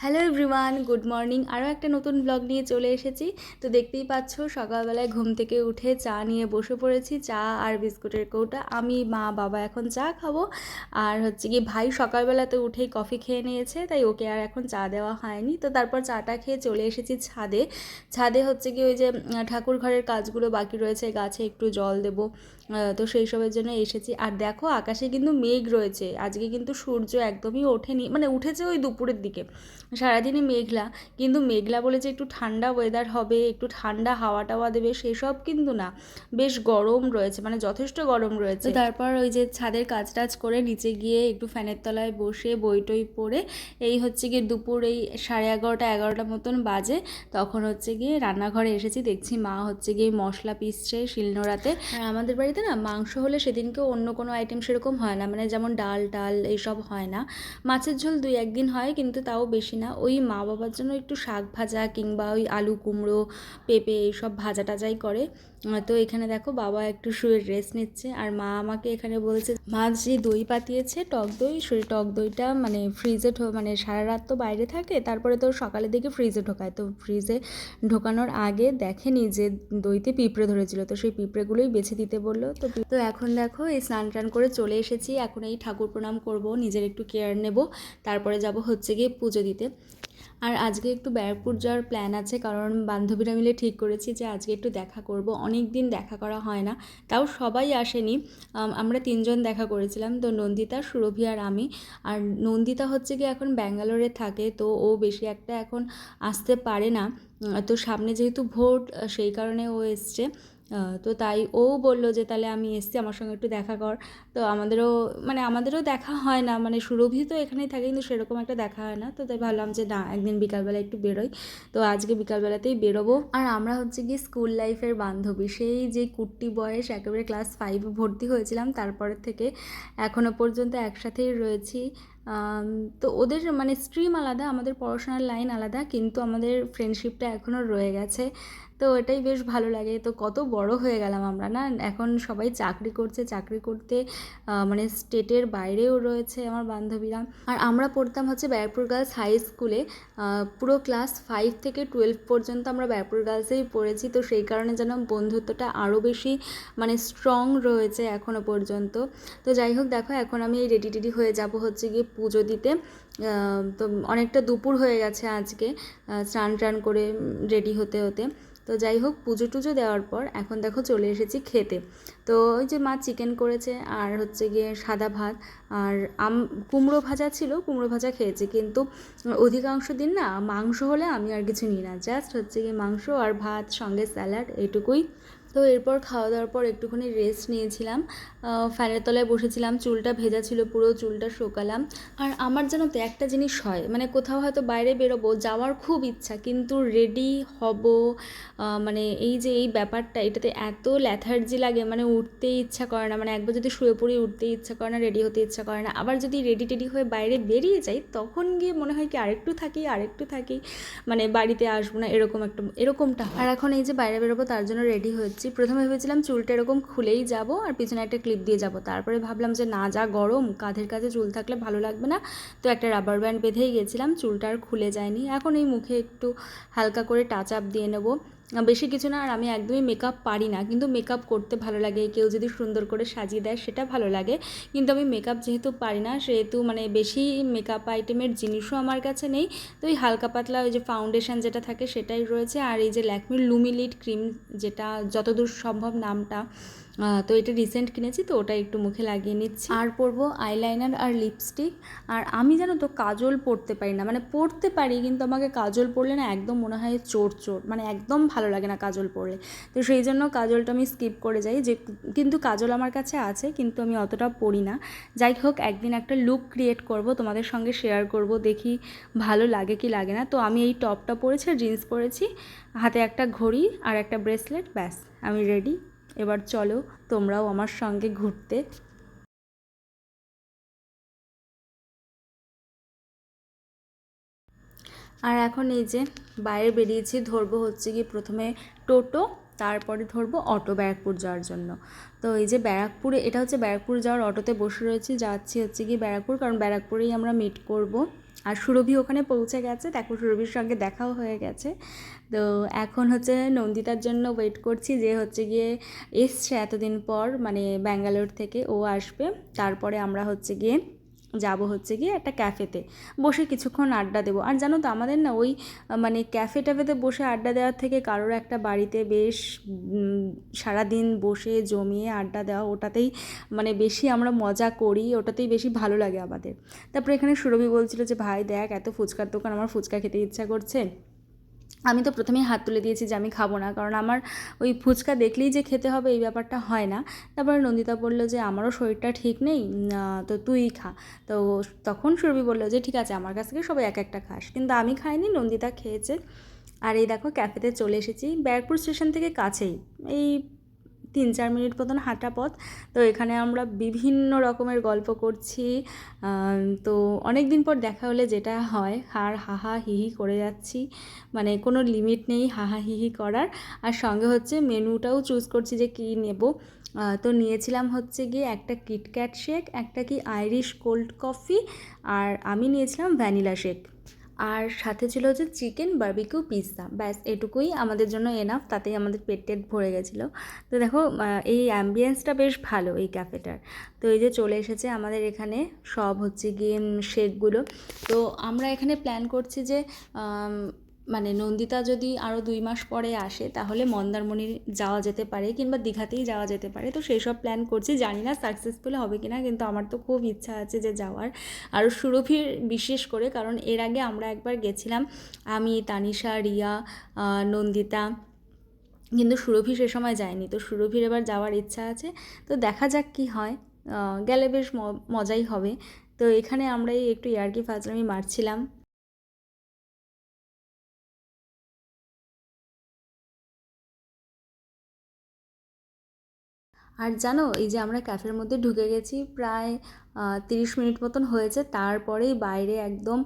Hello everyone, good morning. আরও একটা নতুন ব্লগ নিয়ে চলে এসেছি। তো দেখতেই পাচ্ছ, সকালবেলায় ঘুম থেকে উঠে চা নিয়ে বসে পড়েছি। চা আর বিস্কুটের কৌটা। আমি, মা, বাবা এখন চা খাবো। আর হচ্ছে কি, ভাই সকালবেলাতে উঠেই কফি খেয়ে নিয়েছে, তাই ওকে আর এখন চা দেওয়া হয়নি। তো তারপর চাটা খেয়ে চলে এসেছি ছাদে। ছাদে হচ্ছে কি, ওই যে ঠাকুর ঘরের কাজগুলো বাকি রয়েছে, গাছে একটু জল দেবো, তো সেই সবের জন্য এসেছি। আর দেখো, আকাশে কিন্তু মেঘ রয়েছে। আজকে কিন্তু সূর্য একদমই ওঠেনি, মানে উঠেছে ওই দুপুরের দিকে। সারাদিনই মেঘলা, কিন্তু মেঘলা বলে যে একটু ঠান্ডা ওয়েদার হবে, একটু ঠান্ডা হাওয়া টাওয়া দেবে, সেসব কিন্তু না। বেশ গরম রয়েছে, মানে যথেষ্ট গরম রয়েছে। তারপর ওই যে ছাদের কাজ টাজ করে নিচে গিয়ে একটু ফ্যানের তলায় বসে বই টই পড়ে, এই হচ্ছে গিয়ে দুপুর এই 11:30 মতন বাজে। তখন হচ্ছে গিয়ে রান্নাঘরে এসেছি, দেখছি মা হচ্ছে গিয়ে মশলা পিসছে শিলনোড়াতে। আর আমাদের বাড়িতে না মাংস হলে সেদিনকে অন্য কোনো আইটেম সেরকম হয় না, মানে যেমন ডাল টাল এইসব হয় না। মাছের ঝোল 2-1 দিন হয়, কিন্তু তাও বেশি না। ওই মা বাবার জন্য একটু শাক ভাজা কিংবা ওই আলু কুমড়ো পেঁপে এইসব ভাজা টাজাই করে। তো এখানে দেখো, বাবা একটু শুয়ে রেস্ট নিচ্ছে, আর মা আমাকে এখানে বলছে, মা যে দই পাতিয়েছে টক দই, সেই টক দইটা মানে ফ্রিজে মানে সারা রাত তো বাইরে থাকে, তারপরে তো সকালের দিকে ফ্রিজে ঢোকায়। তো ফ্রিজে ঢোকানোর আগে দেখেনি যে দইতে পিঁপড়ে ধরেছিল, তো সেই পিঁপড়েগুলোই বেছে দিতে বললো। তো এখন দেখো, এই স্নান টান করে চলে এসেছি। এখন এই ঠাকুর প্রণাম করব, নিজের একটু কেয়ার নেব, তারপরে যাব হচ্ছে গিয়ে পুজো দিতে। আর আজকে একটু ব্যারাকপুর যাওয়ার প্ল্যান আছে, কারণ বান্ধবীরা মিলে ঠিক করেছি যে আজকে একটু দেখা করব। অনেক দিন দেখা করা হয় না, তাও সবাই আসেনি। আমরা 3জন দেখা করেছিলাম, তো নন্দিতা, সুরভি আর আমি। আর নন্দিতা হচ্ছে কি এখন ব্যাঙ্গালোরে থাকে, তো ও বেশি একটা এখন আসতে পারে না। তো সামনে যেহেতু ভোট, সেই কারণে ও এসছে। তো তাই ও বললো যে তাহলে আমি এসছি, আমার সঙ্গে একটু দেখা কর। তো আমাদেরও দেখা হয় না, মানে সুরভি তো এখানেই থাকে, কিন্তু সেরকম একটা দেখা হয় না। তো তাই ভাবলাম যে না, একদিন বিকালবেলা একটু বেরোই। তো আজকে বিকালবেলাতেই বেরোবো। আর আমরা হচ্ছে গিয়ে স্কুল লাইফের বান্ধবী, সেই যে কুট্টি বয়স, একেবারে ক্লাস 5 ভর্তি হয়েছিলাম, তারপরের থেকে এখনও পর্যন্ত একসাথেই রয়েছি। তো ওদের মানে স্ট্রিম আলাদা, আমাদের পড়াশোনার লাইন আলাদা, কিন্তু আমাদের ফ্রেন্ডশিপটা এখনও রয়ে গেছে। তো এটাই বেশ ভালো লাগে। তো কত বড় হয়ে গেলাম আমরা না, এখন সবাই চাকরি করছে, চাকরি করতে মানে স্টেটের বাইরেও রয়েছে আমার বান্ধবীরা। আর আমরা পড়তাম হচ্ছে ব্যারাকপুর গার্লস হাই স্কুলে। পুরো ক্লাস 5 থেকে 12 পর্যন্ত আমরা ব্যারাকপুর গার্লসেই পড়েছি। তো সেই কারণে যেন বন্ধুত্বটা আরও বেশি মানে স্ট্রং রয়েছে এখনও পর্যন্ত। তো যাই হোক, দেখো এখন আমি এই রেডি টেডি হয়ে যাব হচ্ছে গিয়ে পুজো দিতে। তো অনেকটা দুপুর হয়ে গেছে আজকে, স্নান টান করে রেডি হতে হতে। তো যাই হোক, পুজো টুজো দেওয়ার পর এখন দেখো চলে এসেছি খেতে। তো ওই যে মা চিকেন করেছে, আর হচ্ছে গিয়ে সাদা ভাত, আর কুমড়ো ভাজা ছিল, কুমড়ো ভাজা খেয়েছি। কিন্তু অধিকাংশ দিন না মাংস হলে আমি আর কিছু নিই না, জাস্ট হচ্ছে গিয়ে মাংস আর ভাত, সঙ্গে স্যালাড, এইটুকুই। তো এরপর খাওয়া দাওয়ার পর একটুখানি রেস্ট নিয়েছিলাম, ফ্যানের তলায় বসেছিলাম, চুলটা ভেজা ছিল, পুরো চুলটা শোকালাম। আর আমার যেন তো একটা জিনিস হয়, মানে কোথাও হয়তো বাইরে বেরোবো, যাওয়ার খুব ইচ্ছা, কিন্তু রেডি হব, মানে এই যে এই ব্যাপারটা, এটাতে এত ল্যাথার্জি লাগে, মানে উঠতেই ইচ্ছা করে না। মানে একবার যদি শুয়ে পড়ি উঠতেই ইচ্ছা করে না, রেডি হতে ইচ্ছা করে না। আবার যদি রেডি টেডি হয়ে বাইরে বেরিয়ে যাই, তখন গিয়ে মনে হয় কি আরেকটু থাকি, মানে বাড়িতে আসবো না, এরকমটা। আর এখন এই যে বাইরে বেরোবো, তার জন্য রেডি হচ্ছি। প্রথমে ভেবেছিলাম চুলটা এরকম খুলেই যাব আর পিছনে একটা ক্লিপ দিয়ে যাব, তারপরে ভাবলাম যে না, যা গরম, কাঁধের কাছে চুল থাকলে ভালো লাগবে না। তো একটা রাবার ব্যান্ড বেঁধেই গেছিলাম, চুলটা আর খুলে যায়নি। এখন এই মুখে একটু হালকা করে টাচ আপ দিয়ে নেবো, বেশি কিছু না। আর আমি একদমই মেকআপ পারি না, কিন্তু মেকআপ করতে ভালো লাগে, কেউ যদি সুন্দর করে সাজিয়ে দেয় সেটা ভালো লাগে। কিন্তু আমি মেকআপ যেহেতু পারি না, সেহেতু মানে বেশি মেকআপ আইটেমের জিনিসও আমার কাছে নেই। তো ওই হালকা পাতলা ওই যে ফাউন্ডেশন যেটা থাকে সেটাই রয়েছে, আর এই যে ল্যাকমির লুমিলিট ক্রিম, যেটা যতদূর সম্ভব নামটা, তো এটা রিসেন্ট কিনেছি, তো ওটা একটু মুখে লাগিয়ে নিচ্ছি। আর পরবো আইলাইনার আর লিপস্টিক। আর আমি জানো তো কাজল পরতে পারি না, মানে পরতে পারি, কিন্তু আমাকে কাজল পরলে না একদম মনে হয় চোট, মানে একদম ভালো লাগে না কাজল পরলে। তো সেই জন্য কাজলটা আমি স্কিপ করে যাই, যে কিন্তু কাজল আমার কাছে আছে, কিন্তু আমি অতটা পরি না। যাই হোক, একদিন একটা লুক ক্রিয়েট করব, তোমাদের সঙ্গে শেয়ার করব, দেখি ভালো লাগে কি লাগে না। তো আমি এই টপটা পরেছি, জিন্স পরেছি, হাতে একটা ঘড়ি আর একটা ব্রেসলেট, ব্যাস আমি রেডি। এবার চলো তোমরাও আমার সঙ্গে ঘুরতে। আর এখন এই যে বাইরে বেরিয়েছি, ধরবো হচ্ছে কি প্রথমে টোটো, তারপরে ধরবো অটো ব্যারাকপুর যাওয়ার জন্য। তো এই যে ব্যারাকপুরে, এটা হচ্ছে ব্যারাকপুর যাওয়ার অটোতে বসে রয়েছি, যাচ্ছি হচ্ছে কি ব্যারাকপুর, কারণ ব্যারাকপুরেই আমরা মিট করব। আর সুরভি ওখানে পৌঁছে গেছে, দেখো সুরভির সঙ্গে দেখাও হয়ে গেছে। তো এখন হচ্ছে নন্দিতার জন্য ওয়েট করছি, যে হচ্ছে গিয়ে এসছে এতদিন পর, মানে ব্যাঙ্গালোর থেকে ও আসবে। তারপরে আমরা হচ্ছে গিয়ে যাব হচ্ছে গিয়ে একটা ক্যাফেতে বসে কিছুক্ষণ আড্ডা দেবো। আর জানো তো আমাদের না ওই মানে ক্যাফে ট্যাফেতে বসে আড্ডা দেওয়ার থেকে কারোর একটা বাড়িতে বেশ সারাদিন বসে জমিয়ে আড্ডা দেওয়া, ওটাতেই মানে বেশি আমরা মজা করি, ওটাতেই বেশি ভালো লাগে আমাদের। তারপরে এখানে সুরভি বলছিল যে ভাই দেখ এত ফুচকার দোকান, আমার ফুচকা খেতে ইচ্ছা করছে। আমি তো প্রথমেই হাত তুলে দিয়েছি যে আমি খাবো না, কারণ আমার ওই ফুচকা দেখলেই যে খেতে হবে এই ব্যাপারটা হয় না। তারপরে নন্দিতা বললো যে আমারও শরীরটা ঠিক নেই, তো তুই খা। তো তখন সুরভি বললো যে ঠিক আছে আমার কাছ থেকে সবাই এক একটা খাস, কিন্তু আমি খাইনি, নন্দিতা খেয়েছে। আর এই দেখো ক্যাফেতে চলে এসেছি, ব্যারাকপুর স্টেশন থেকে কাছেই, এই 3-4 মিনিট মতন হাঁটা পথ। তো এখানে আমরা বিভিন্ন রকমের গল্প করছি। তো অনেক দিন পর দেখা হলে যেটা হয়, আর হাহা হিহি করে যাচ্ছি, মানে কোনো লিমিট নেই হাহা হিহি করার। আর সঙ্গে হচ্ছে মেনুটাও চুজ করছি যে কী নেব। তো নিয়েছিলাম হচ্ছে গিয়ে একটা কিটক্যাট শেক, একটা কি আইরিশ কোল্ড কফি, আর আমি নিয়েছিলাম ভ্যানিলা শেক। আর সাথে ছিল হচ্ছে চিকেন বারবিকিউ পিৎজা, ব্যাস এটুকুই আমাদের জন্য এনাফ, তাতেই আমাদের পেট টেট ভরে গেছিলো। তো দেখো এই অ্যাম্বিয়েন্সটা বেশ ভালো এই ক্যাফেটার। তো এই যে চলে এসেছে আমাদের এখানে সব হচ্ছে গিয়ে শেকগুলো। তো আমরা এখানে প্ল্যান করছি যে মানে নন্দিতা যদি আরও 2 মাস পরে আসে তাহলে মন্দারমণি যাওয়া যেতে পারে, কিংবা দীঘাতেই যাওয়া যেতে পারে। তো সেই সব প্ল্যান করছি, জানি না সাকসেসফুল হবে কিনা, কিন্তু আমার তো খুব ইচ্ছা আছে যে যাওয়ার। আর সুরভির বিশেষ করে, কারণ এর আগে আমরা একবার গেছিলাম, আমি, তানিশা, রিয়া, নন্দিতা, কিন্তু সুরভি সে সময় যায়নি। তো সুরভির এবার যাওয়ার ইচ্ছা আছে, তো দেখা যাক কি হয়, গেলে বেশ মজাই হবে। তো এখানে আমরা একটু ইয়ার্কি ফাজলামি মারছিলাম। আর জানো এই যে আমরা ক্যাফের মধ্যে ঢুকে গেছি, প্রায় 30 মিনিট মতন হয়েছে, তারপরেই বাইরে একদম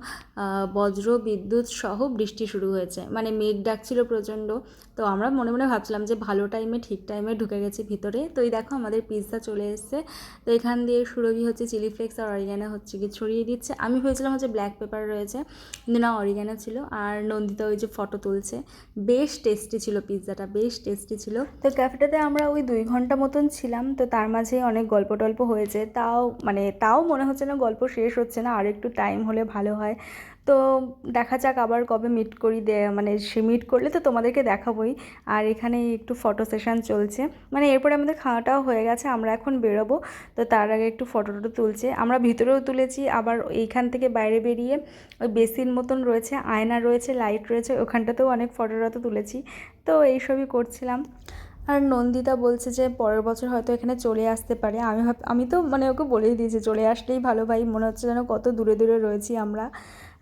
বজ্র বিদ্যুৎ সহ বৃষ্টি শুরু হয়েছে, মানে মেঘ ডাকছিল প্রচণ্ড। তো আমরা মনে মনে ভাবছিলাম যে ভালো টাইমে ঠিক টাইমে ঢুকে গেছি ভিতরে। তো এই দেখো আমাদের পিৎজা চলে এসছে। তো এখান দিয়ে সুরভি হচ্ছে চিলি ফ্লেক্স আর অরিগ্যানো হচ্ছে কি ছড়িয়ে দিচ্ছে। আমি ভেবেছিলাম হচ্ছে ব্ল্যাক পেপার রয়েছে, কিন্তু না, অরিগ্যানো ছিল। আর নন্দিতা ওই যে ফটো তুলছে। বেশ টেস্টি ছিল পিৎজাটা, বেশ টেস্টি ছিল। তো ক্যাফেটাতে আমরা ওই 2 ঘন্টা মতন ছিলাম। তো তার মাঝে অনেক গল্প টল্প হয়েছে, তাও মনে হচ্ছে না গল্প শেষ হচ্ছে না, আর একটু টাইম হলে ভালো হয়। তো দেখা যাক আবার কবে মিট করি, মানে সে মিট করলে তো তোমাদেরকে দেখাবোই। আর এখানে একটু ফটো সেশন চলছে, মানে এরপরে আমাদের খাওয়াটাও হয়ে গেছে, আমরা এখন বেরোবো। তো তার আগে একটু ফটো টটো তুলছে, আমরা ভিতরেও তুলেছি, আবার এইখান থেকে বাইরে বেরিয়ে ওই বেসিন মতন রয়েছে, আয়না রয়েছে, লাইট রয়েছে, ওখানটাতেও অনেক ফটো টটো তুলেছি। তো এইসবই করছিলাম। আর নন্দিতা বলছে যে পরের বছর হয়তো এখানে চলে আসতে পারে। আমি তো মানে ওকে বলেই দিয়েছি চলে আসলেই ভালো ভাই, মনে হচ্ছে যেন কত দূরে দূরে রয়েছি আমরা।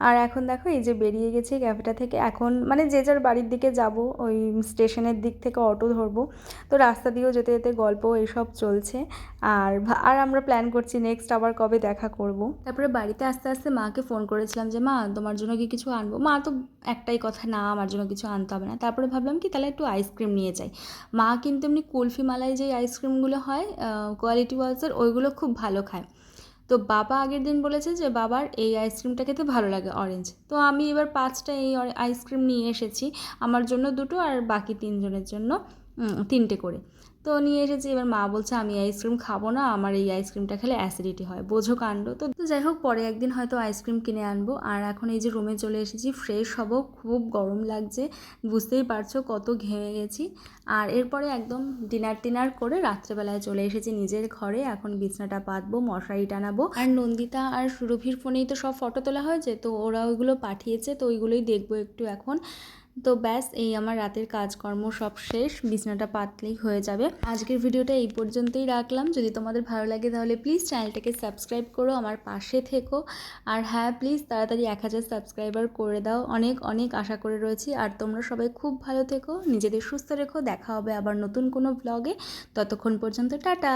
আর এখন দেখো এই যে বেরিয়ে গেছি ক্যাফেটা থেকে, এখন মানে যে যার বাড়ির দিকে যাব, ওই স্টেশনের দিক থেকে অটো ধরবো। তো রাস্তা দিয়েও যেতে যেতে গল্প এইসব চলছে। আর আমরা প্ল্যান করছি নেক্সট আবার কবে দেখা করব। তারপরে বাড়িতে আস্তে আস্তে মাকে ফোন করেছিলাম যে মা তোমার জন্য কি কিছু আনবো। মা তো একটাই কথা, না আমার জন্য কিছু আনতে হবে না। তারপরে ভাবলাম কি তাহলে একটু আইসক্রিম নিয়ে যাই। মা কিন্তু এমনি কুলফি মালাই যে আইসক্রিমগুলো হয় কোয়ালিটি ওয়াইজের, ওইগুলো খুব ভালো খায়। তো বাবা আগের দিন বলেছে যে বাবার এই আইসক্রিমটা খেতে ভালো লাগে, অরেঞ্জ। তো আমি এবার 5টা এই আইসক্রিম নিয়ে এসেছি, আমার জন্য 2টো আর বাকি 3জনের জন্য 3টে করে। তো নিয়ে এসেছি, এবার মা বলছে আমি আইসক্রিম খাবো না, আমার এই আইসক্রিমটা খেলে অ্যাসিডিটি হয়, বোঝো কাণ্ড। তো যাই হোক, পরে একদিন হয়তো আইসক্রিম কিনে আনবো। আর এখন এই যে রুমে চলে এসেছি, ফ্রেশ হব, খুব গরম লাগছে, বুঝতেই পারছো কত ঘেমে গেছি। আর এরপরে একদম ডিনার করে রাত্রেবেলায় চলে এসেছি নিজের ঘরে, এখন বিছনাটা পাতবো, মশারি টানাবো। আর নন্দিতা আর সুরভির ফোনেই তো সব ফটো তোলা হয়েছে, তো ওরা ওইগুলো পাঠিয়েছে, তো ওইগুলোই দেখবো একটু এখন। তো ব্যাস এই আমার রাতের কাজকর্ম সব শেষ, বিছানাটা পাতলেই হয়ে যাবে। আজকের ভিডিওটা এই পর্যন্তই রাখলাম। যদি তোমাদের ভালো লাগে তাহলে প্লিজ চ্যানেলটাকে সাবস্ক্রাইব করো, আমার পাশে থেকো। আর হ্যাঁ, প্লিজ তাড়াতাড়ি 1000 সাবস্ক্রাইবার করে দাও, অনেক অনেক আশা করে রয়েছি। আর তোমরা সবাই খুব ভালো থেকো, নিজেদের সুস্থ রেখো। দেখা হবে আবার নতুন কোনো ব্লগে, ততক্ষণ পর্যন্ত টাটা।